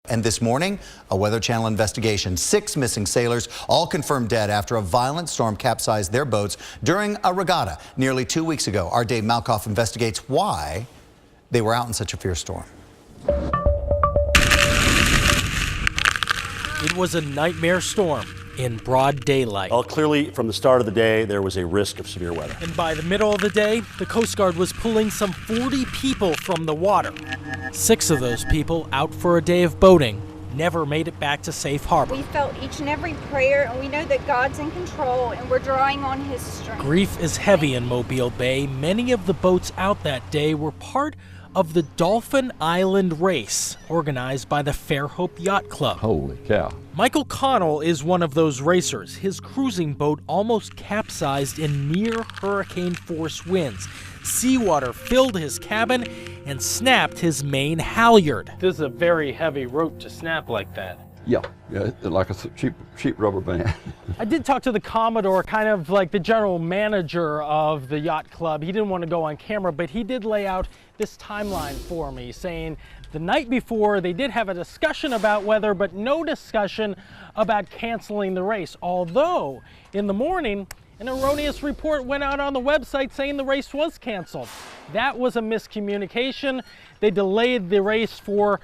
And this morning, a Weather Channel investigation. 6 missing sailors, all confirmed dead after a violent storm capsized their boats during a regatta nearly 2 weeks ago. Our Dave Malkoff investigates why they were out in such a fierce storm. It was a nightmare storm in broad daylight. Well, clearly, from the start of the day, there was a risk of severe weather. And by the middle of the day, the Coast Guard was pulling some 40 people from the water. 6 of those people, out for a day of boating, never made it back to safe harbor. We felt each and every prayer, and we know that God's in control, and we're drawing on His strength. Grief is heavy in Mobile Bay. Many of the boats out that day were part of the Dolphin Island race, organized by the Fairhope Yacht Club. Holy cow. Michael Connell is one of those racers. His cruising boat almost capsized in near hurricane-force winds. Seawater filled his cabin and snapped his main halyard. This is a very heavy rope to snap like that. Yeah, like a cheap rubber band. I did talk to the Commodore, kind of like the general manager of the yacht club. He didn't want to go on camera, but he did lay out this timeline for me, saying the night before they did have a discussion about weather, but no discussion about canceling the race. Although in the morning, an erroneous report went out on the website saying the race was canceled. That was a miscommunication. They delayed the race for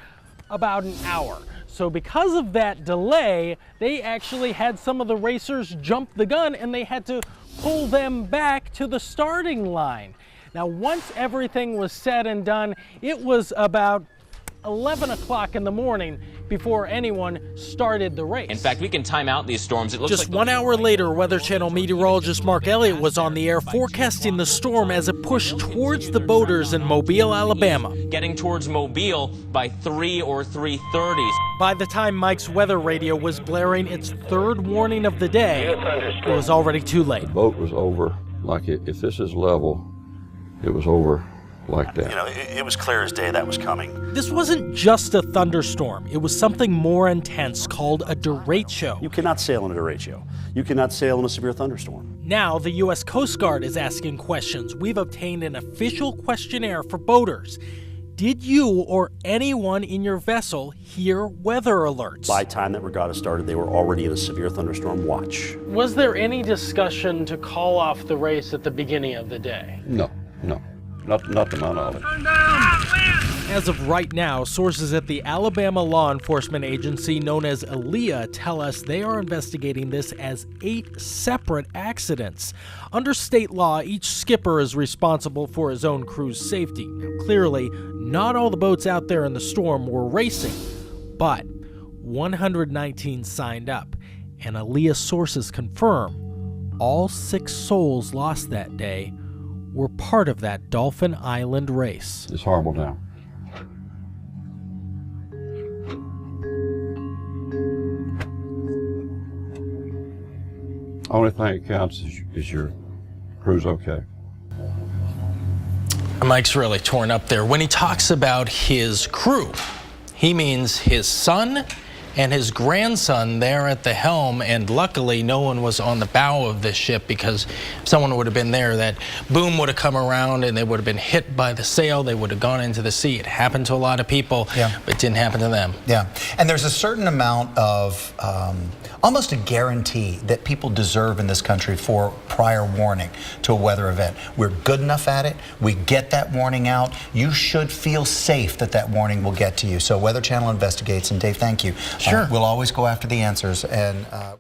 about an hour. So because of that delay, they actually had some of the racers jump the gun and they had to pull them back to the starting line. Now, once everything was said and done, it was about 11 o'clock in the morning before anyone started the race. In fact, we can time out these storms. It looks Just like 1 hour later, Weather Channel meteorologist Mark Elliott was on the air forecasting the storm as it pushed towards the boaters in Mobile, Alabama. getting towards Mobile by 3 or 3:30. By the time Mike's weather radio was blaring its third warning of the day, it was already too late. The boat was over, like if this is level, it was over like that. You know, it was clear as day that was coming. This wasn't just a thunderstorm. It was something more intense called a derecho. You cannot sail in a derecho. You cannot sail in a severe thunderstorm. Now, the U.S. Coast Guard is asking questions. We've obtained an official questionnaire for boaters. Did you or anyone in your vessel hear weather alerts? By the time that regatta started, they were already in a severe thunderstorm watch. Was there any discussion to call off the race at the beginning of the day? No. Not to my knowledge. As of right now, sources at the Alabama law enforcement agency known as ALEA tell us they are investigating this as 8 separate accidents. Under state law, each skipper is responsible for his own crew's safety. Now, clearly, not all the boats out there in the storm were racing, but 119 signed up, and ALEA sources confirm all 6 souls lost that day were part of that Dolphin Island race. It's horrible now. Only thing that counts is your crew's okay. Mike's really torn up there. When he talks about his crew, he means his son and his grandson there at the helm, and luckily no one was on the bow of this ship, because if someone would have been there, that boom would have come around and they would have been hit by the sail. They would have gone into the sea. It happened to a lot of people, but it didn't happen to them. Yeah, and there's a certain amount of almost a guarantee that people deserve in this country for prior warning to a weather event. We're good enough at it. We get that warning out. You should feel safe that that warning will get to you. So Weather Channel investigates, and Dave, thank you. Sure. We'll always go after the answers. And